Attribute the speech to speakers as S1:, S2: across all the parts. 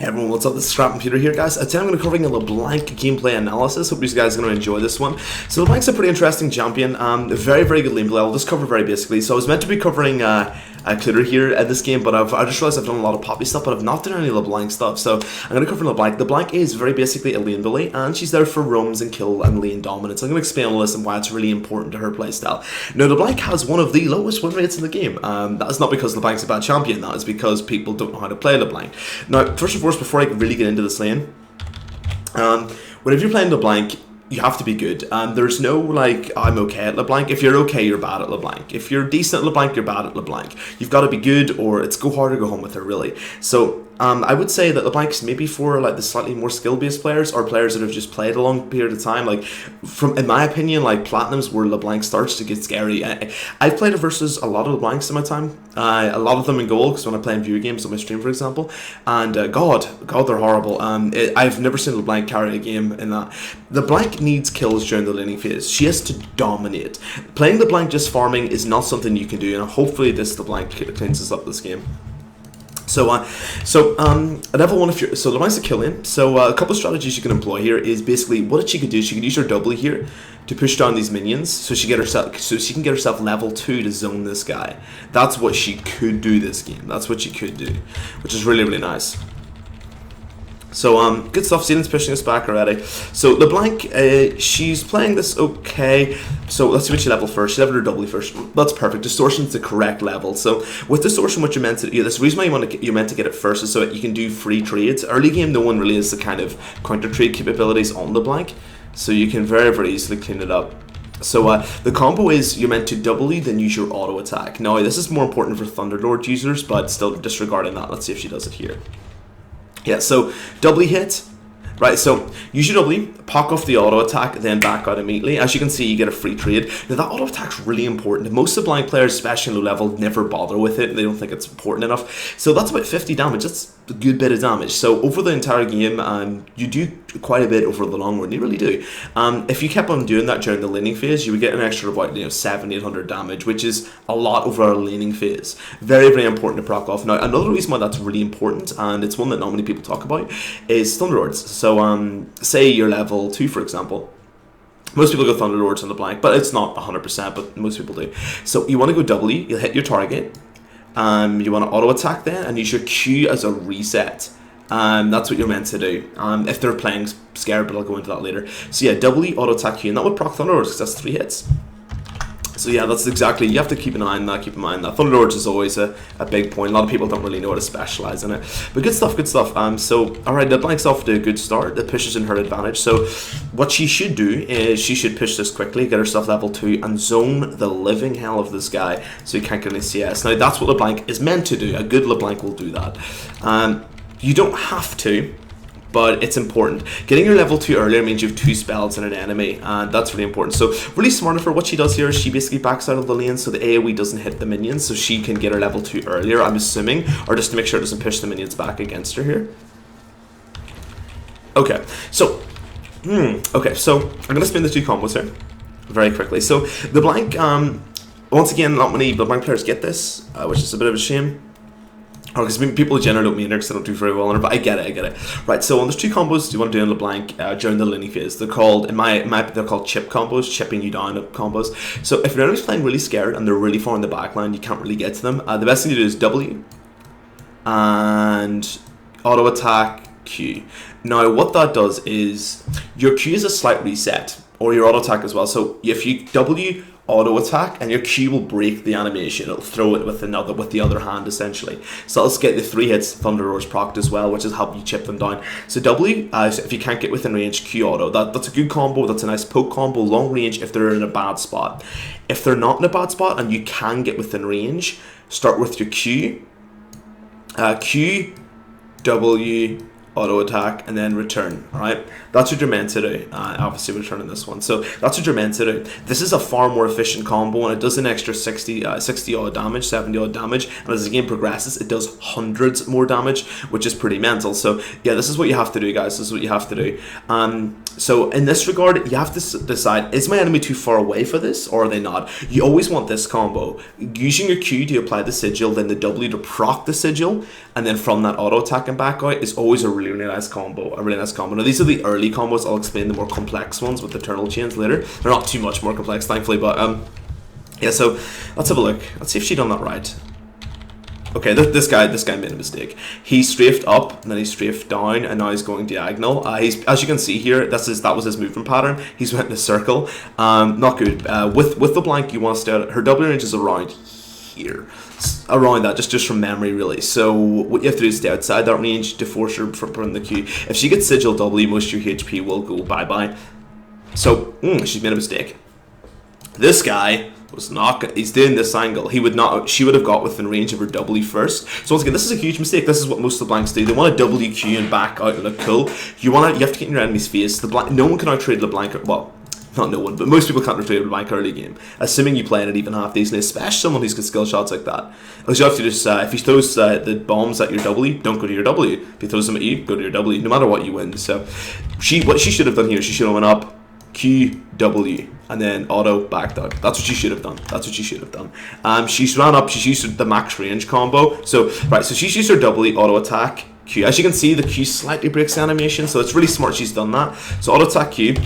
S1: Hey everyone, what's up? This is ScrapComputer here, guys. Today I'm going to be covering a Leblanc gameplay analysis. Hope you guys are going to enjoy this one. So Leblanc's a pretty interesting champion. Very, very good lane play. I'll just cover very basically. So I was meant to be covering Clutter here at this game, but I just realized I've done a lot of Poppy stuff, but I've not done any Leblanc stuff. So I'm going to cover Leblanc. Leblanc is very basically a lane bully, and she's there for roams and kill and lane dominance. I'm going to explain all this and why it's really important to her playstyle. Now, Leblanc has one of the lowest win rates in the game. That is not because Leblanc's a bad champion. That is because people don't know how to play Leblanc. Now, first and foremost, before I really get into this lane, whenever you're playing Leblanc, you have to be good. There's no like, I'm okay at Leblanc. If you're okay, you're bad at Leblanc. If you're decent at Leblanc, you're bad at Leblanc. You've got to be good, or it's go hard or go home with her, really. So I would say that Leblanc's maybe for like the slightly more skill-based players, or players that have just played a long period of time. Like, in my opinion, like Platinum's where Leblanc starts to get scary. I've played versus a lot of Leblancs in my time. A lot of them in gold, because when I play in viewer games on my stream, for example. And God, they're horrible. I've never seen Leblanc carry a game in that. Leblanc needs kills during the laning phase. She has to dominate. Playing Leblanc just farming is not something you can do, and hopefully this Leblanc cleans us up this game. So level 1, if you're, so Leblanc's a kill-in. So a couple of strategies you can employ here is basically what she could do. She could use her W here to push down these minions, so she can get herself level 2 to zone this guy. That's what she could do this game. That's what she could do, which is really, really nice. So good stuff. Zealand's pushing us back already. So Leblanc, she's playing this okay. So let's see what she leveled first. She leveled her W first. That's perfect. Distortion's the correct level. So with distortion, what you're meant to do, this reason why you're meant to get it first is so that you can do free trades. Early game, no one really has the kind of counter trade capabilities on Leblanc, so you can very, very easily clean it up. So the combo is you're meant to W, then use your auto attack. Now this is more important for Thunderlord users, but still disregarding that. Let's see if she does it here. Yeah, so W hit, right, so use your W, pock off the auto attack, then back out immediately. As you can see, you get a free trade. Now that auto attack's really important. Most Leblanc players, especially low level, never bother with it. They don't think it's important enough. So that's about 50 damage. That's a good bit of damage. So over the entire game, you do quite a bit over the long run. You really do. If you kept on doing that during the laning phase, you would get an extra of about 700-800 damage, which is a lot over our laning phase. Very, very important to proc off. Now another reason why that's really important, and it's one that not many people talk about, is Thunderlords. So say you're level 2, for example. Most people go Thunderlords on Leblanc, but it's not 100%, but most people do. So you want to go W, you'll hit your target. You want to auto attack then and use your Q as a reset. That's what you're meant to do. If they're playing scared, but I'll go into that later. So yeah, W, auto attack Q, and that would proc Thunderlords because that's 3 hits. So yeah, that's exactly, you have to keep an eye on that, keep in mind that. Thunderlords is always a big point. A lot of people don't really know how to specialize in it. But good stuff, good stuff. So, alright, Leblanc's off to a good start. That pushes in her advantage. So, what she should do is she should push this quickly, get herself level 2, and zone the living hell of this guy so he can't get any CS. Now, that's what Leblanc is meant to do. A good Leblanc will do that. You don't have to, but it's important. Getting your level 2 earlier means you have 2 spells in an enemy, and that's really important. So really smart of her. What she does here is she basically backs out of the lane so the AoE doesn't hit the minions, so she can get her level 2 earlier, I'm assuming, or just to make sure it doesn't push the minions back against her here. Okay, so so I'm gonna spin the 2 combos here very quickly. So the Blanc, once again, not many Leblanc players get this, which is a bit of a shame. Oh, because people generally don't mean it because I don't do very well on it, but I get it. Right, so there's 2 combos you want to do in Leblanc during the laning phase. They're called, they're called chip combos, chipping you down combos. So if your enemy's playing really scared and they're really far in the back line, you can't really get to them. The best thing to do is W and auto attack Q. Now what that does is your Q is a slight reset, or your auto attack as well. So if you W auto attack and your Q will break the animation, it'll throw it with the other hand essentially. So let's get the 3 hits Thunderlords procced as well, which is help you chip them down. So W, so if you can't get within range, Q auto. That's a good combo. That's a nice poke combo, long range if they're in a bad spot. If they're not in a bad spot and you can get within range, start with your Q, Q, W, auto attack, and then return. Alright, that's what you're meant to do. Obviously returning this one, so that's what you're meant to do. This is a far more efficient combo, and it does an extra 60 odd damage, 70 odd damage, and as the game progresses it does hundreds more damage, which is pretty mental. So yeah, this is what you have to do, guys. This is what you have to do. So in this regard, you have to decide, is my enemy too far away for this, or are they not? You always want this combo, using your Q to apply the sigil, then the W to proc the sigil, and then from that auto attack and back out is always a really nice combo. Now these are the early combos. I'll explain the more complex ones with eternal chains later. They're not too much more complex, thankfully, but yeah. So let's have a look. Let's see if she done that right. Okay, this guy made a mistake. He strafed up and then he strafed down, and now he's going diagonal. As you can see here, that was his movement pattern. He's went in a circle. Not good. With the Blanc, you want to stay out. Her double range is around here, around that, just from memory, really. So what you have to do is stay outside that range to force her from putting the Q. If she gets sigil W, most of your HP will go bye. So she's made a mistake. This guy was not. He's doing this angle. He would not. She would have got within range of her W first. So once again, this is a huge mistake. This is what most of the Blancs do. They want to WQ and back out and look cool. You have to get in your enemy's face. No one can outtrade Leblanc. Well, not no one, but most people can't outtrade Leblanc early game. Assuming you play in it even half decent, especially someone who's got skill shots like that. Because you have to just if he throws the bombs at your W, don't go to your W. If he throws them at you, go to your W. No matter what, you win. So what she should have done here, she should have went up, Q, W, and then auto backed out. That's what she should have done. She's ran up. She's used the max range combo. So she's used her W, auto attack, Q. As you can see, the Q slightly breaks the animation, so it's really smart she's done that. So auto attack Q.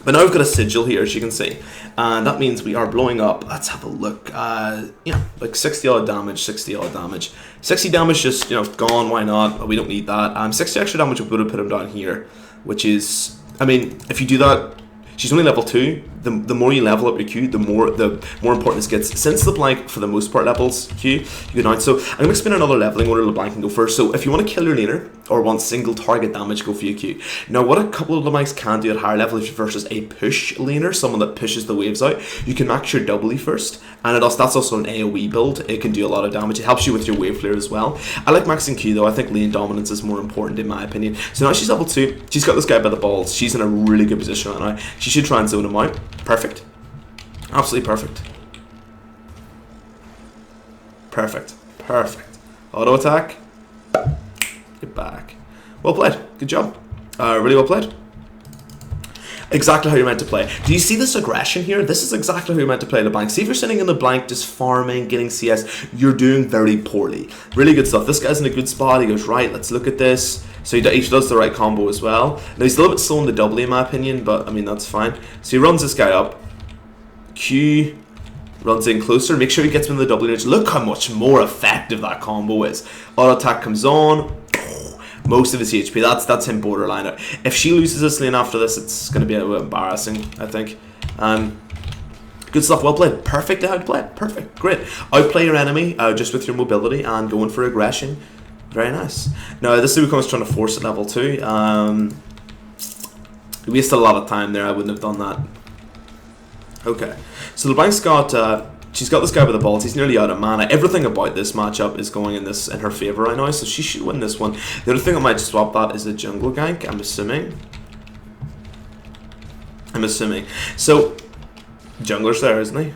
S1: But now we've got a sigil here, as you can see, and that means we are blowing up. Let's have a look. Yeah, like 60 odd damage, 60 odd damage. 60 damage just, gone. Why not? We don't need that. 60 extra damage would have put him down here, which is, I mean, if you do that, she's only level 2. The more you level up your Q, the more important this gets. Since Leblanc, for the most part, levels Q, you go down. So I'm going to explain another leveling order. Leblanc can go first. So if you want to kill your laner, or want single target damage, go for your Q. Now, what a couple of Leblancs can do at higher level is versus a push laner, someone that pushes the waves out, you can max your W first, and that's also an AoE build. It can do a lot of damage. It helps you with your wave clear as well. I like maxing Q though. I think lane dominance is more important in my opinion. So now she's level 2. She's got this guy by the balls. She's in a really good position right now. She should try and zone him out. Perfect. Absolutely perfect. Perfect. Auto attack. Get back. Well played. Good job. Really well played. Exactly how you're meant to play. Do you see this aggression here? This is exactly how you're meant to play Leblanc. See, if you're sitting in Leblanc just farming, getting CS, you're doing very poorly. Really good stuff. This guy's in a good spot. He goes, right, let's look at this. So he does the right combo as well. Now he's a little bit slow in the W in my opinion, but I mean, that's fine. So he runs this guy up. Q runs in closer. Make sure he gets him in the W range. Look how much more effective that combo is. Auto attack comes on. Most of his HP. That's him borderline. If she loses this lane after this, it's going to be a bit embarrassing, I think. Good stuff. Well played. Perfect how to play it. Perfect. Great. Outplay your enemy just with your mobility and going for aggression. Very nice. Now, this is Wukong's trying to force at level 2. We wasted a lot of time there. I wouldn't have done that. Okay. So Leblanc's got... she's got this guy with the balls. He's nearly out of mana. Everything about this matchup is going in her favor right now, so she should win this one. The other thing I might swap that is a jungle gank, I'm assuming. So, jungler's there, isn't he?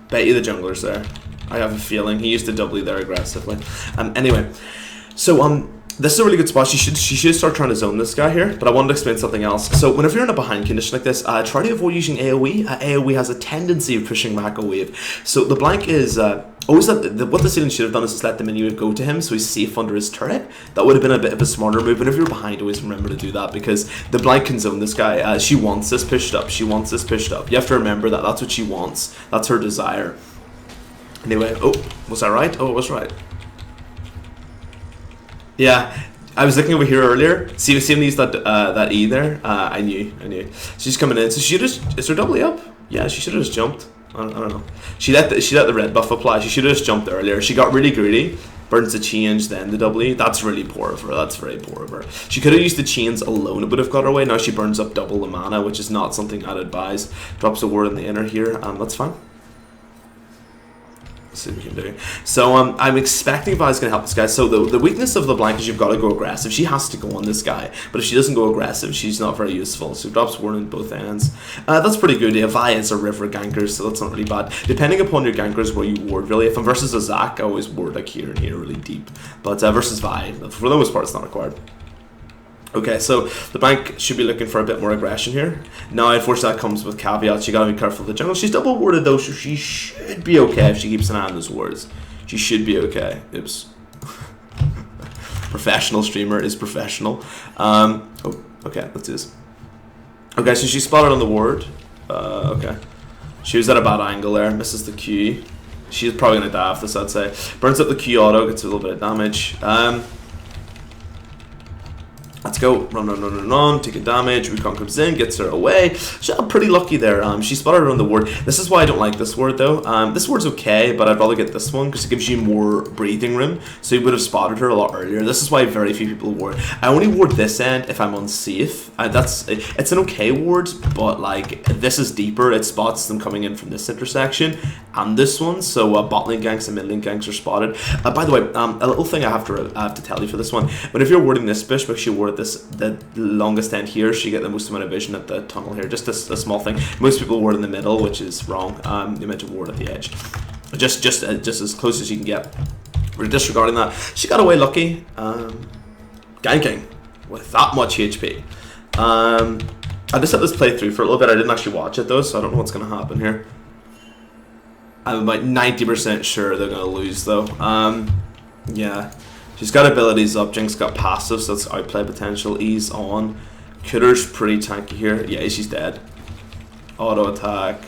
S1: Bet you the jungler's there. I have a feeling. He used to W there aggressively. Anyway, so this is a really good spot. She should start trying to zone this guy here, but I wanted to explain something else. So whenever you're in a behind condition like this, try to avoid using AoE. AoE has a tendency of pushing back a wave. So the Blanc is always what the ceiling should have done is just let the mini wave go to him, so he's safe under his turret. That would have been a bit of a smarter move. Whenever you're behind, always remember to do that, because the Blanc can zone this guy. She wants this pushed up. You have to remember that. That's what she wants. That's her desire. Anyway, oh, was that right? Oh, it was right. Yeah, I was looking over here earlier. See him use that E there? I knew. She's coming in. So is her doubly up? Yeah, she should have just jumped. I don't know. She let the red buff apply. She should have just jumped earlier. She got really greedy. Burns the chains, then the W. That's really poor of her. That's very poor of her. She could have used the chains alone. It would have got her away. Now she burns up double the mana, which is not something I'd advise. Drops a ward in the inner here. That's fine. Let's see what we can do. So I'm expecting Vi's going to help this guy. So the weakness of LeBlanc is you've got to go aggressive. She has to go on this guy. But if she doesn't go aggressive, she's not very useful. So drops ward on both ends. That's pretty good. Yeah, Vi is a river ganker, so that's not really bad. Depending upon your gankers where you ward, really. If I'm versus a Zac, I always ward like here and here really deep. But versus Vi, for the most part, it's not required. Okay, so the bank should be looking for a bit more aggression here. Now, unfortunately, that comes with caveats. You gotta be careful of the jungle. She's double warded though, so she should be okay if she keeps an eye on those wards. She should be okay. Oops. Professional streamer is professional. Oh, okay, let's do this. Okay, so she spotted on the ward. Okay. She was at a bad angle there, misses the Q. She's probably gonna die off this, I'd say. Burns up the Q auto, gets a little bit of damage. Let's go. Run. Taking damage. Wukong comes in, gets her away. She's pretty lucky there. She spotted her on the ward. This is why I don't like this ward though. This ward's okay, but I'd rather get this one because it gives you more breathing room. So you would have spotted her a lot earlier. This is why very few people ward. I only ward this end if I'm unsafe. It's an okay ward, but like this is deeper. It spots them coming in from this intersection and this one. So bot lane ganks and mid lane ganks are spotted. By the way, a little thing I have to tell you for this one. But if you're warding this bush, make sure you ward the longest end here, so you get the most amount of vision at the tunnel here. Just a small thing. Most people ward in the middle, which is wrong. You meant to ward at the edge. Just as close as you can get. We're disregarding that. She got away lucky. Ganking with that much HP. I just had this playthrough for a little bit. I didn't actually watch it though, so I don't know what's going to happen here. I'm about 90% sure they're going to lose though. Yeah. She's got abilities up, Jinx got passive, so that's outplay potential, ease on. Cooter's pretty tanky here. Yeah, she's dead. Auto attack.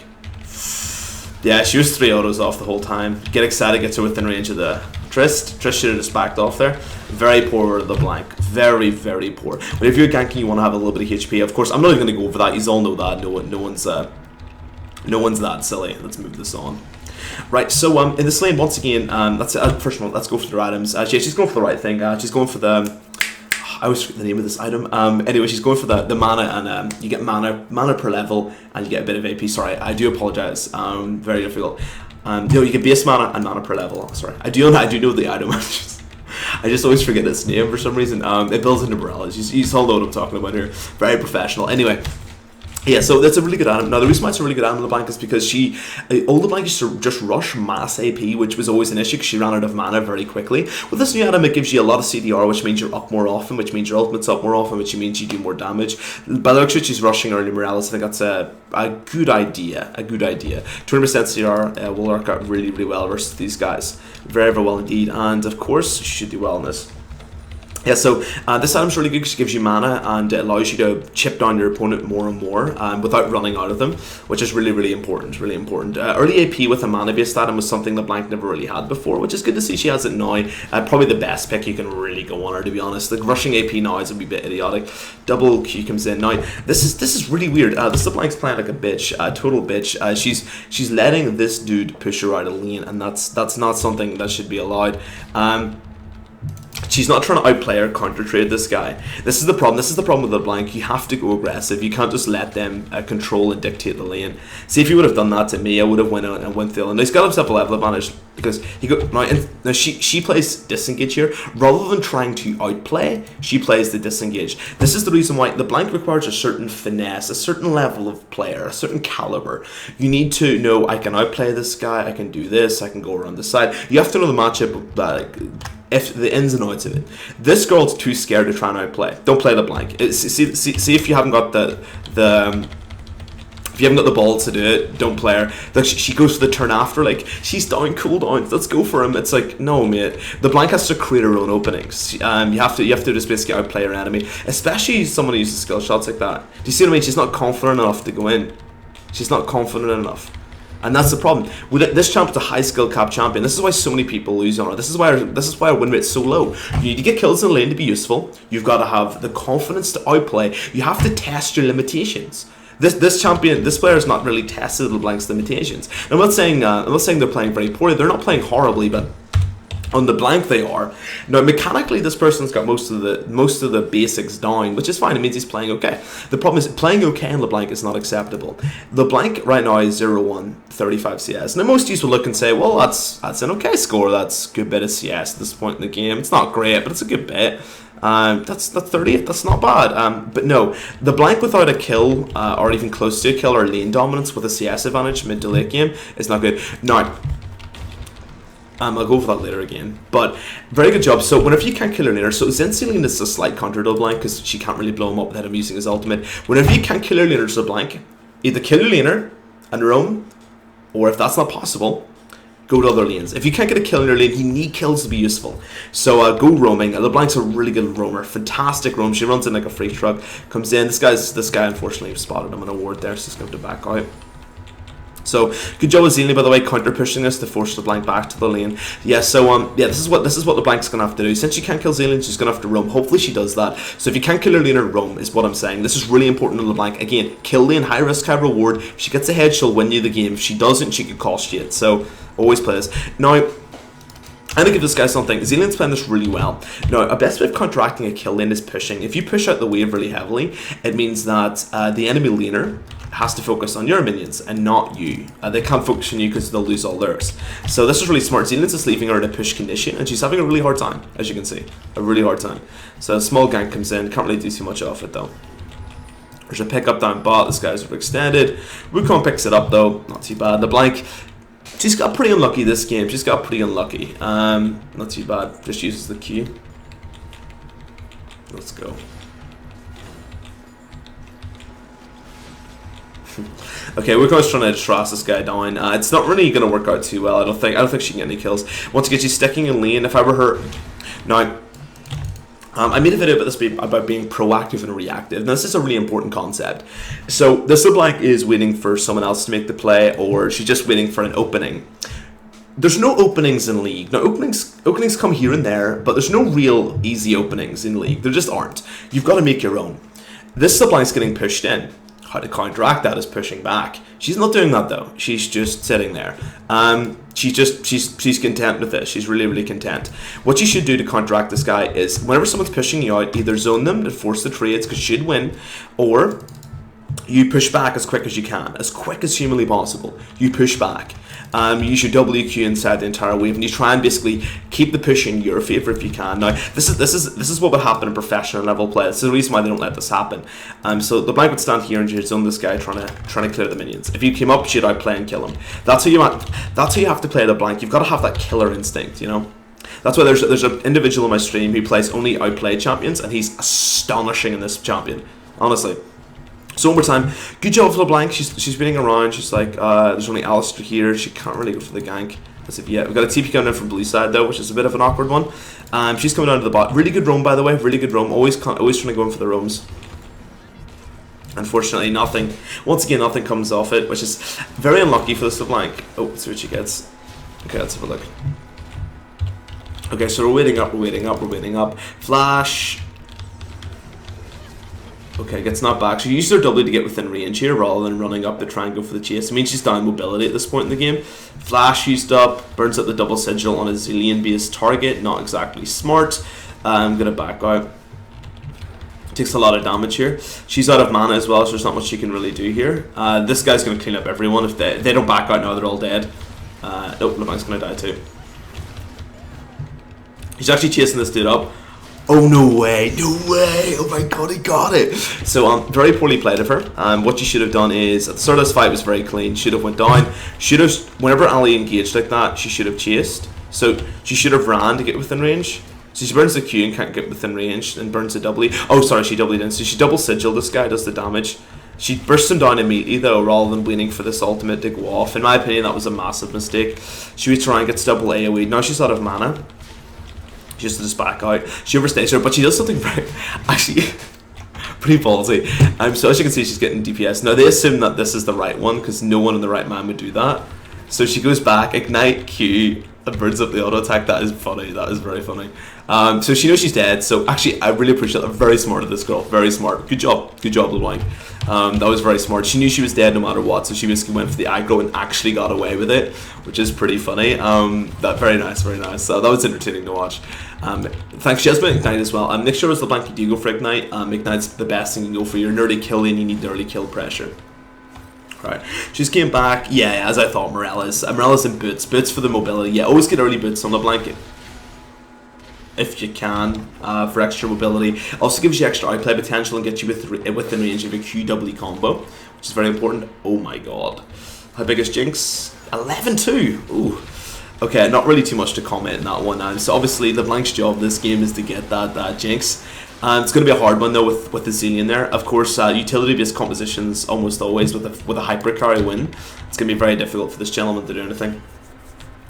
S1: Yeah, she was 3 autos off the whole time. Get excited, gets her within range of the Trist. Trist should have just backed off there. Very poor LeBlanc. Very, very poor. But if you're ganking, you want to have a little bit of HP. Of course, I'm not even going to go over that. You all know that. No one's that silly. Let's move this on. Right, so in this lane, once again, first of all, let's go for the items. Yeah, she's going for the right thing. She's going for the... I always forget the name of this item. Anyway, she's going for the mana, and you get mana per level, and you get a bit of AP. Sorry, I do apologize. Very difficult. You get base mana and mana per level. Sorry, I do know the item. I just always forget its name for some reason. It builds into morale. You all know what I'm talking about here. Very professional. Anyway. Yeah, so that's a really good item. Now, the reason why it's a really good item, LeBlanc, is because LeBlanc used to just rush mass AP, which was always an issue because she ran out of mana very quickly. With this new item, it gives you a lot of CDR, which means you're up more often, which means your ultimate's up more often, which means you do more damage. By the looks of it, she's rushing early Morales. I think that's a good idea. 200% CDR will work out really, really well versus these guys. Very, very well indeed. And, of course, she should do well in this. Yeah, so this item's really good because it gives you mana and it allows you to chip down your opponent more and more without running out of them, which is really, really important, really important. Early AP with a mana-based item was something that Blanc never really had before, which is good to see she has it now. Probably the best pick you can really go on her, to be honest. The rushing AP now is a wee bit idiotic. Double Q comes in. Now, this is really weird. This LeBlanc's playing like a bitch, a total bitch. She's letting this dude push her out of lane, and that's not something that should be allowed. She's not trying to outplay or counter trade this guy. This is the problem. This is the problem with LeBlanc. You have to go aggressive. You can't just let them control and dictate the lane. See, if you would have done that to me, I would have went out and went through. And he's got himself a level advantage because now she plays disengage here rather than trying to outplay. She plays the disengage. This is the reason why LeBlanc requires a certain finesse, a certain level of player, a certain caliber. You need to know I can outplay this guy. I can do this. I can go around the side. You have to know the matchup. If the ins and outs of it. This girl's too scared to try and outplay. Don't play LeBlanc. See if you haven't got if you haven't got the balls to do it, don't play her. Like she goes for the turn after, like she's down, cool down. Let's go for him. It's like no, mate. LeBlanc has to create her own openings. You have to just basically outplay her enemy, especially someone who uses skill shots like that. Do you see what I mean? She's not confident enough to go in. She's not confident enough. And that's the problem. With this champ's a high skill cap champion. This is why so many people lose on her. This is why our win rate's so low. You need to get kills in the lane to be useful. You've got to have the confidence to outplay. You have to test your limitations. This player has not really tested LeBlanc's limitations. I'm not saying they're playing very poorly. They're not playing horribly, but On the Blanc they are. Now mechanically this person's got most of the basics down, which is fine. It means he's playing okay. The problem is playing okay in Leblanc is not acceptable. Leblanc right now is 0-1, 35 CS. Now most of you will look and say, well, that's an okay score. That's a good bit of CS at this point in the game. It's not great, but it's a good bit. That's 38. That's not bad. But no, the Blanc without a kill or even close to a kill or lane dominance with a CS advantage mid to late game is not good. Now, I'll go for that later again, but very good job. So whenever you can't kill your laner, so Zensealine is a slight counter to Leblanc because she can't really blow him up without him using his ultimate. Whenever you can't kill your laner to Leblanc, either kill your laner and roam, or if that's not possible, go to other lanes. If you can't get a kill in your lane, you need kills to be useful. So go roaming. Leblanc's a really good roamer, fantastic roam. She runs in like a freight truck, comes in. This guy unfortunately spotted him on a ward there, so he's going to back out. So good job with Zilli, by the way, counter pushing this to force Leblanc back to the lane. Yeah, so yeah, this is what Leblanc's gonna have to do. Since she can't kill Zillian, she's gonna have to roam. Hopefully she does that. So if you can't kill her laner, roam is what I'm saying. This is really important to Leblanc. Again, kill lane, high risk, high reward. If she gets ahead, she'll win you the game. If she doesn't, she could cost you it. So always play this. Now, I'm going to give this guy something. Zillian's playing this really well. Now, a best way of counteracting a kill lane is pushing. If you push out the wave really heavily, it means that the enemy laner has to focus on your minions and not you. They can't focus on you because they'll lose all theirs. So this is really smart. Zillian's just leaving her in a push condition, and she's having a really hard time, as you can see. A really hard time. So a small gank comes in. Can't really do too much off it, though. There's a pickup down bot. This guy's overextended. Wukong picks it up, though. Not too bad. Leblanc, she's got pretty unlucky this game. She's got pretty unlucky. Not too bad. Just uses the Q. Let's go. Okay, Wukong's trying to trash this guy down. It's not really going to work out too well. I don't think she can get any kills. Once again, she's sticking in lane. If I were her, now, I made a video about this about being proactive and reactive. Now, this is a really important concept. So this Leblanc is waiting for someone else to make the play, or she's just waiting for an opening. There's no openings in League. Now, openings come here and there, but there's no real easy openings in League. There just aren't. You've got to make your own. This Leblanc's getting pushed in. How to counteract that is pushing back. She's not doing that though. She's just sitting there. She's content with this. She's really, really content. What you should do to counteract this guy is whenever someone's pushing you out, either zone them to force the trades because you should win, or you push back as quick as you can, as quick as humanly possible. You push back. You use your WQ inside the entire wave, and you try and basically keep the push in your favor if you can. Now, this is what would happen in professional level play. This is the reason why they don't let this happen. So the Blanc would stand here and just zone this guy trying to clear the minions. If you came up, she'd outplay and kill him. That's how you have to play the Blanc. You've got to have that killer instinct, you know. That's why there's an individual on my stream who plays only outplay champions, and he's astonishing in this champion, honestly. So one more time, good job for Leblanc. She's spinning around. She's like, there's only Alistair here. She can't really go for the gank as of yet. We've got a TP coming in from blue side though, which is a bit of an awkward one. She's coming down to the bot. Really good roam, by the way. Really good roam. Always trying to go in for the roams. Unfortunately, nothing. Once again, nothing comes off it, which is very unlucky for this Leblanc. Oh, let's see what she gets. Okay, let's have a look. Okay, so we're waiting up. Flash. Okay, gets knocked back. She used her W to get within range here rather than running up to try and go for the chase. I mean, she's down mobility at this point in the game. Flash used up, burns up the double sigil on a Zillian-based target. Not exactly smart. I'm going to back out. Takes a lot of damage here. She's out of mana as well, so there's not much she can really do here. This guy's going to clean up everyone. If they don't back out now, they're all dead. Nope, Leblanc's going to die too. He's actually chasing this dude up. Oh, no way, oh my god, he got it. So very poorly played of her. What you should have done is, at the start of this fight was very clean. Should have went down. Whenever Ali engaged like that, she should have chased. So she should have ran to get within range. So she burns the Q and can't get within range, and burns the W. Oh, sorry, she doubled in. So she double sigil this guy, does the damage. She bursts him down immediately though, rather than waiting for this ultimate to go off. In my opinion, that was a massive mistake. She was trying to get double AoE. Now she's out of mana. Just to just back out. She overstays her, but she does something very, actually, pretty ballsy. So as you can see, she's getting DPS. Now they assume that this is the right one, because no one in the right mind would do that. So she goes back, ignite Q, and burns up the auto attack. That is funny. That is very funny. So she knows she's dead. So actually, I really appreciate that. Very smart of this girl. Very smart. Good job. Good job, Leblanc. That was very smart. She knew she was dead no matter what, so she basically went for the aggro and actually got away with it, which is pretty funny. That very nice, very nice. So that was entertaining to watch. Thanks, Jasmine. Ignite as well. Make sure it's LeBlanc you do go for Ignite. Ignite's the best thing you can go for. Your nerdy kill and you need nerdy kill pressure. Right, she's came back. Yeah, as I thought, Morella's in boots. Boots for the mobility. Yeah, always get early boots on LeBlanc if you can, for extra mobility. Also gives you extra outplay potential and gets you within range of a QW combo, which is very important. Oh my god. How big is Jinx? 11-2. Ooh. Okay, not really too much to comment in that one. So obviously LeBlanc's job this game is to get that Jinx. It's going to be a hard one though with the Zillion there. Of course, utility-based compositions almost always with a hyper carry win. It's going to be very difficult for this gentleman to do anything.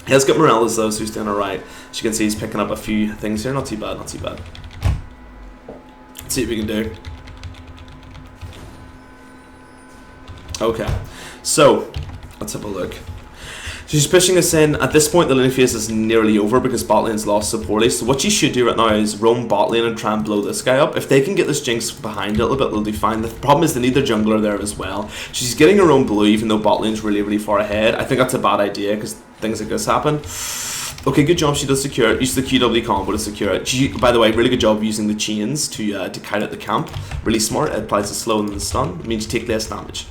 S1: He has got Morellas though, so he's doing alright. As you can see, he's picking up a few things here. Not too bad, not too bad. Let's see what we can do. Okay, so let's have a look. So she's pushing us in. At this point, the lane phase is nearly over because bot lane's lost so poorly. So what you should do right now is roam bot lane and try and blow this guy up. If they can get this Jinx behind a little bit, they'll do fine. The problem is they need their jungler there as well. She's getting her own blue even though bot lane's really far ahead. I think that's a bad idea because things like this happen. Okay, good job. She does secure it. Use the QW combo to secure it. She, by the way, really good job using the chains to kite out the camp. Really smart. It applies the slow and the stun. It means you take less damage.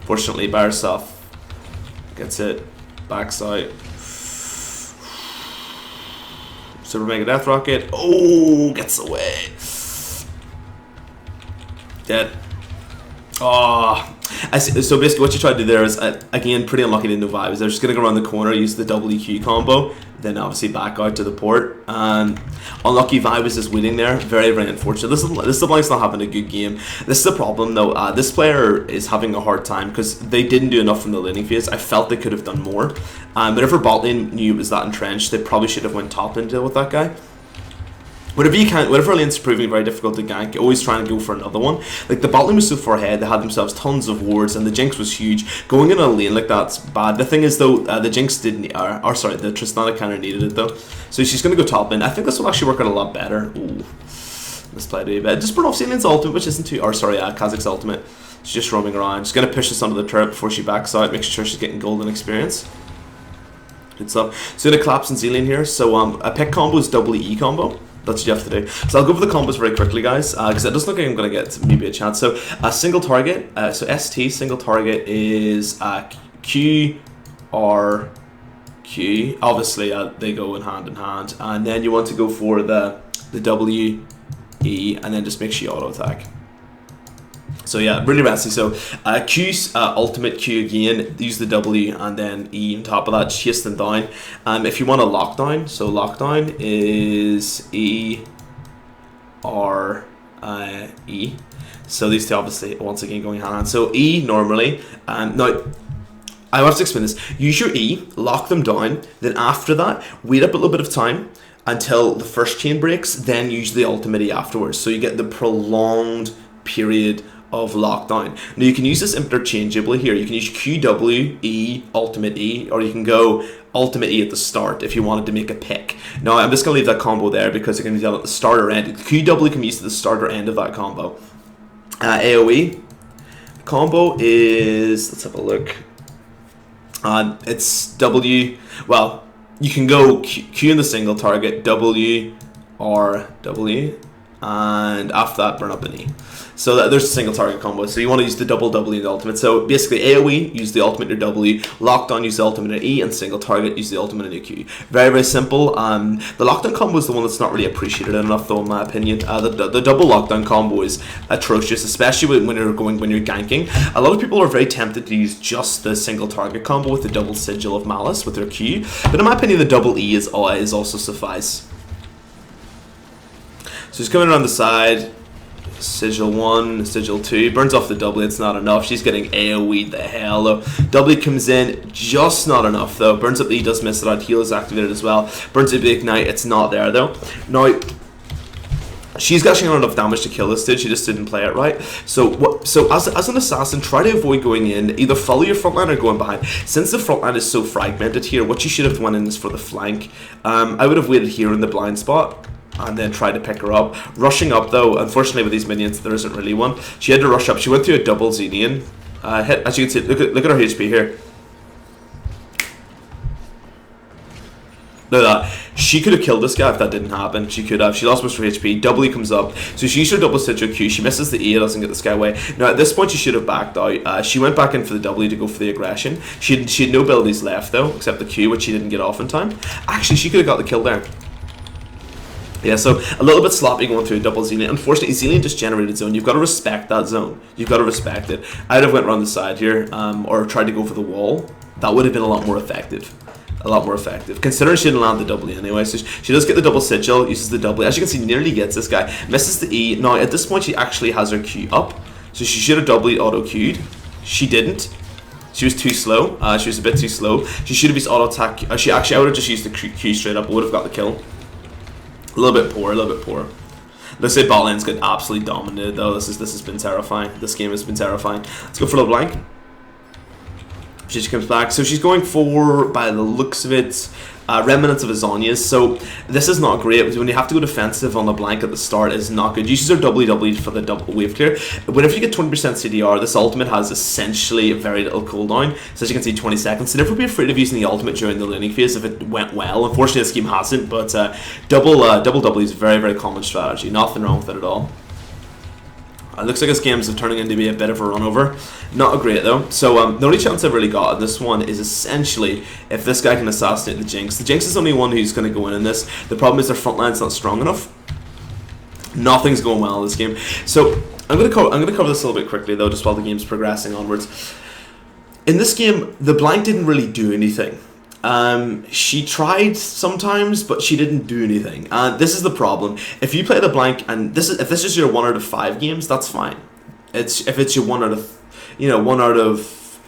S1: Fortunately, by herself. Gets it. Backs out. Super Mega Death Rocket. Oh, gets away. Dead. Oh. So basically what you try to do there is, again, pretty unlucky to no vibes. They're just going to go around the corner, use the WQ combo, then obviously back out to the port. And unlucky vibes is waiting there. Very unfortunate. This LeBlanc's not having a good game. This is the problem though. This player is having a hard time because they didn't do enough from the laning phase. I felt they could have done more. Whenever bot lane knew it was that entrenched, they probably should have went top lane to deal with that guy. Whatever lane's proving very difficult to gank, always try and go for another one. Like the bot lane was so far ahead, they had themselves tons of wards, and the Jinx was huge. Going in a lane like that's bad. The thing is though, the Jinx didn't, the Tristana kind of needed it though. So she's going to go top lane. I think this will actually work out a lot better. Ooh, let's play it a bit. Just burn off Zillion's ultimate, which isn't too, Kazakh's ultimate. She's just roaming around. She's going to push this onto the turret before she backs out, making sure she's getting golden experience. Good stuff. So going to collapse in Zillion here. So a pick combo is double E combo. That's what you have to do. So I'll go over the combos very quickly, guys, because it doesn't look like I'm going to get maybe a chance. So a single target, so ST single target is Q, R, Q. Obviously, they go in hand, and then you want to go for the W, E, and then just make sure you auto attack. So yeah, really messy. So Q's ultimate Q again, use the W and then E on top of that, chase them down. If you want a lockdown, so lockdown is E, R, E. So these two obviously once again going hand in hand. So E normally, now I have to explain this. Use your E, lock them down, then after that, wait up a little bit of time until the first chain breaks, then use the ultimate E afterwards. So you get the prolonged period of lockdown. Now you can use this interchangeably here. You can use QW, E, Ultimate E, or you can go Ultimate E at the start if you wanted to make a pick. Now I'm just going to leave that combo there because it can be done at the start or end. QW can be used at the start or end of that combo. AoE combo is, let's have a look. It's W, well, you can go Q in the single target, W, R, W, and after that burn up an E. So there's a single target combo. So you want to use the double W in the ultimate. So basically AoE, use the ultimate in your W, lockdown, use the ultimate in E, and single target, use the ultimate in your Q. Very simple. The lockdown combo is the one that's not really appreciated enough though in my opinion. The double lockdown combo is atrocious, especially when you're ganking. A lot of people are very tempted to use just the single target combo with the double sigil of malice with their Q. But in my opinion the double E is also suffice. So he's coming around the side, Sigil 1, Sigil 2, burns off the W, it's not enough, she's getting AoE the hell though. W comes in, just not enough though, burns up the E, does miss it out, heal is activated as well, burns up the Ignite, it's not there though. Now, she's actually not enough damage to kill this dude, she just didn't play it right. So as an assassin, try to avoid going in, either follow your front line or going behind. Since the front line is so fragmented here, what you should have went in is for the flank. I would have waited here in the blind spot. and then tried to pick her up. Rushing up though, unfortunately with these minions there isn't really one. She had to rush up. She went through a double Xenian hit. As you can see, look at her HP here. Look at that. She could have killed this guy if that didn't happen. She could have. She lost most of her HP. W comes up. So she used her double stitch Q. She misses the E. It doesn't get this guy away. Now at this point she should have backed out. She went back in for the W to go for the aggression. She had no abilities left though, except the Q, which she didn't get off in time. Actually, she could have got the kill there. Yeah, so a little bit sloppy going through a double Xenian. Unfortunately, Xenian just generated zone. You've got to respect that zone. You've got to respect it. I'd have went around the side here, or tried to go for the wall. That would have been a lot more effective. A lot more effective. Considering she didn't land the W anyway. So she does get the double sigil, uses the W. As you can see, nearly gets this guy. Misses the E. Now, at this point, she actually has her Q up. So she should have doubly auto-Q'd. She didn't. She was too slow. She was a bit too slow. She should have used auto-attack. I would have just used the Q straight up. I would have got the kill. A little bit poor, a little bit poor. Let's say bot lane's got absolutely dominated though. This has been terrifying. This game has been terrifying. Let's go for Leblanc. She comes back. So she's going for, by the looks of it, remnants of Azonia's. So this is not great. When you have to go defensive on Leblanc at the start is not good. Uses her W for the double wave clear. Whenever you get 20% CDR, this ultimate has essentially very little cooldown. So as you can see, 20 seconds. So never be afraid of using the ultimate during the laning phase if it went well. Unfortunately, this game hasn't, but double W is a very, very common strategy. Nothing wrong with it at all. It looks like this game's turning into be a bit of a run over. Not a great though. So the only chance I've really got in this one is essentially if this guy can assassinate the Jinx. The Jinx is the only one who's going to go in this. The problem is their front line's not strong enough. Nothing's going well in this game. So I'm going to cover this a little bit quickly though, just while the game's progressing onwards. In this game, the Blanc didn't really do anything. She tried sometimes, but she didn't do anything. This is the problem. If you play the Blanc, and if this is your 1 out of 5 games, that's fine. If it's your 1 out of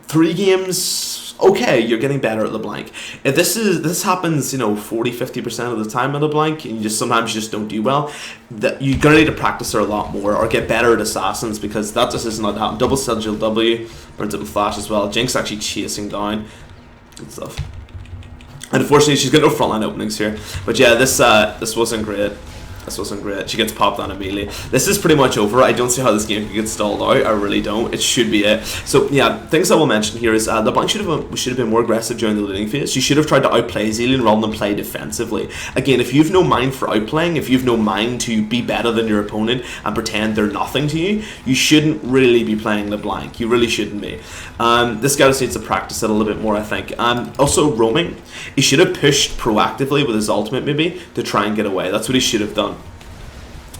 S1: 3 games, okay, you're getting better at LeBlanc. If this happens, 40-50% of the time at LeBlanc, and sometimes you just don't do well, that you're gonna need to practice her a lot more or get better at assassins because that just isn't happening. Double sigil W burns up in flash as well. Jinx actually chasing down. Good stuff. And unfortunately, she's got no frontline openings here. But yeah, this wasn't great. This wasn't great. She gets popped on immediately. This is pretty much over. I don't see how this game could get stalled out. I really don't. It should be it. So yeah, things I will mention here is LeBlanc should have been more aggressive during the laning phase. She should have tried to outplay Xelian rather than play defensively. Again, if you've no mind for outplaying, if you've no mind to be better than your opponent and pretend they're nothing to you, you shouldn't really be playing LeBlanc. You really shouldn't be. This guy just needs to practice it a little bit more, I think. Also, roaming. He should have pushed proactively with his ultimate maybe to try and get away. That's what he should have done.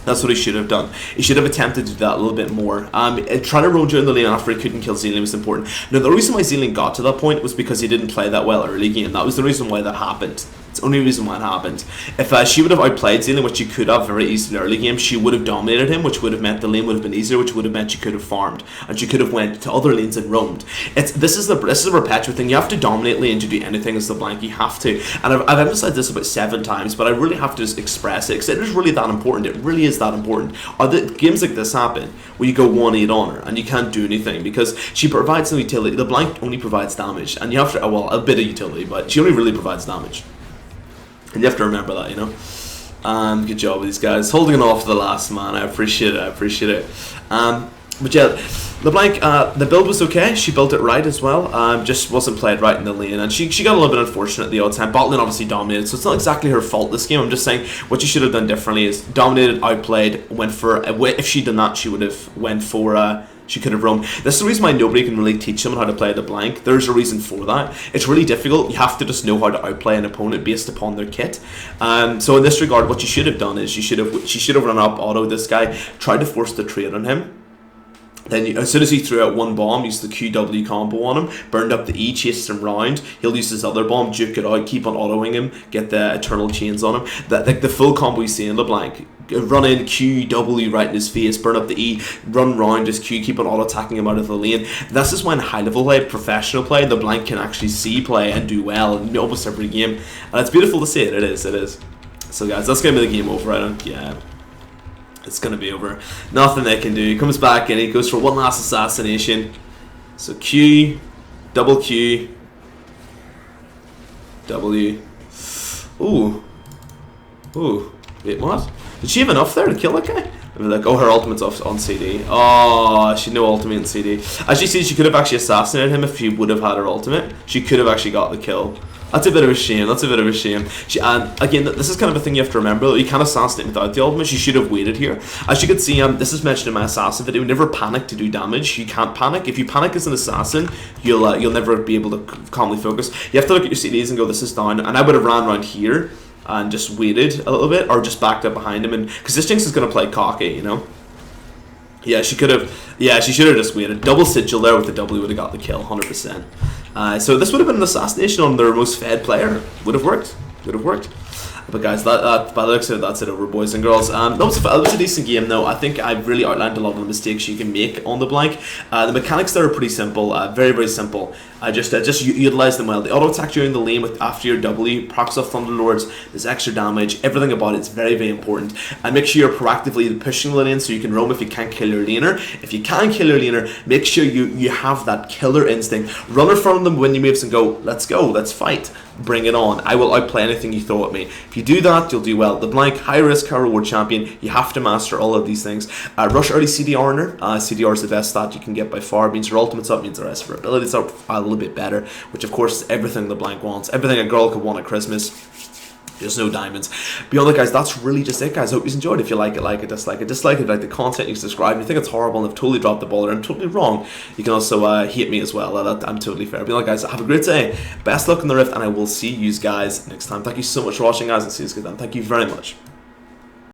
S1: That's what he should have done. He should have attempted to do that a little bit more. Trying to roam during the lane after he couldn't kill Xelian was important. Now, the reason why Xelian got to that point was because he didn't play that well early game. That was the reason why that happened. It's the only reason why it happened. If she would have outplayed Xelian, which she could have very easily early game, she would have dominated him, which would have meant the lane would have been easier, which would have meant she could have farmed, and she could have went to other lanes and roamed. This is a perpetual thing. You have to dominate lane to do anything as the Blanc. You have to. And I've emphasized this about 7 times, but I really have to just express it because it is really that important. It really is that important. Are the games like this happen where you go 1-8 on her and you can't do anything because she provides no utility. The Blanc only provides damage, and you have to a bit of utility, but she only really provides damage. And you have to remember that, good job with these guys. Holding it off to the last man. I appreciate it. But yeah, LeBlanc, the build was okay. She built it right as well. Just wasn't played right in the lane. And she got a little bit unfortunate at the odd time. Bot lane obviously dominated, so it's not exactly her fault this game. I'm just saying what she should have done differently is dominated, outplayed, went for... If she'd done that, she would have went for... She could have roamed. This is the reason why nobody can really teach someone how to play the Blanc. There's a reason for that. It's really difficult. You have to just know how to outplay an opponent based upon their kit. So in this regard, what you should have done is she should have run up, auto this guy, tried to force the trade on him. Then as soon as he threw out one bomb, used the QW combo on him, burned up the E, chased him round. He'll use his other bomb, juke it out, keep on autoing him, get the eternal chains on him. Like the full combo you see in LeBlanc. Run in, QW right in his face, burn up the E, run round his Q, keep on auto-attacking him out of the lane. This is when high-level play, professional play, the Blanc can actually see play and do well in almost every game. And it's beautiful to see it. It is. So guys, that's going to be the game over. It's going to be over. Nothing they can do. He comes back and he goes for one last assassination. So Q, double Q, W. Ooh. Wait, what? Did she have enough there to kill that guy? Like, oh, her ultimate's off on CD. Oh, she had no ultimate in CD. As you see, she could have actually assassinated him if she would have had her ultimate. She could have actually got the kill. That's a bit of a shame. That's a bit of a shame. And again, this is kind of a thing you have to remember. You can't assassinate without the ultimate. She should have waited here. As you can see, this is mentioned in my assassin video. Never panic to do damage. You can't panic. If you panic as an assassin, you'll never be able to calmly focus. You have to look at your CDs and go, this is down. And I would have ran around here and just waited a little bit, or just backed up behind him, and because this Jinx is going to play cocky, you know. Yeah, she could have. Yeah, she should have just waited. Double sigil there with the W would have got the kill, 100%. So this would have been an assassination on their most fed player. Would have worked. Would have worked. But guys, by the looks of it, that's it over, boys and girls. That was a decent game, though. I think I've really outlined a lot of the mistakes you can make on the Blanc. The mechanics there are pretty simple, very, very simple. Just utilize them well. The auto attack during the lane with after your W, procs off Thunderlords, there's extra damage. Everything about it is very, very important. And make sure you're proactively pushing the lane so you can roam if you can't kill your laner. If you can kill your laner, make sure you have that killer instinct. Run in front of them when you moves and go, let's go, let's fight. Bring it on. I will outplay anything you throw at me. If you do that, you'll do well. The Blanc, high risk, high reward champion. You have to master all of these things. Rush early CDR in her. CDR is the best stat you can get by far. It means her ultimate's up, means the rest of her abilities are a little bit better, which of course is everything the Blanc wants. Everything a girl could want at Christmas. There's no diamonds. Beyond that, guys, that's really just it, guys. I hope you enjoyed it. If you like it, dislike it, dislike it. Like the content you subscribe, and you think it's horrible and I've totally dropped the ball or I'm totally wrong, you can also hate me as well. I'm totally fair. Beyond that, guys, have a great day. Best luck in the Rift, and I will see you guys next time. Thank you so much for watching, guys, and see you guys then. Thank you very much.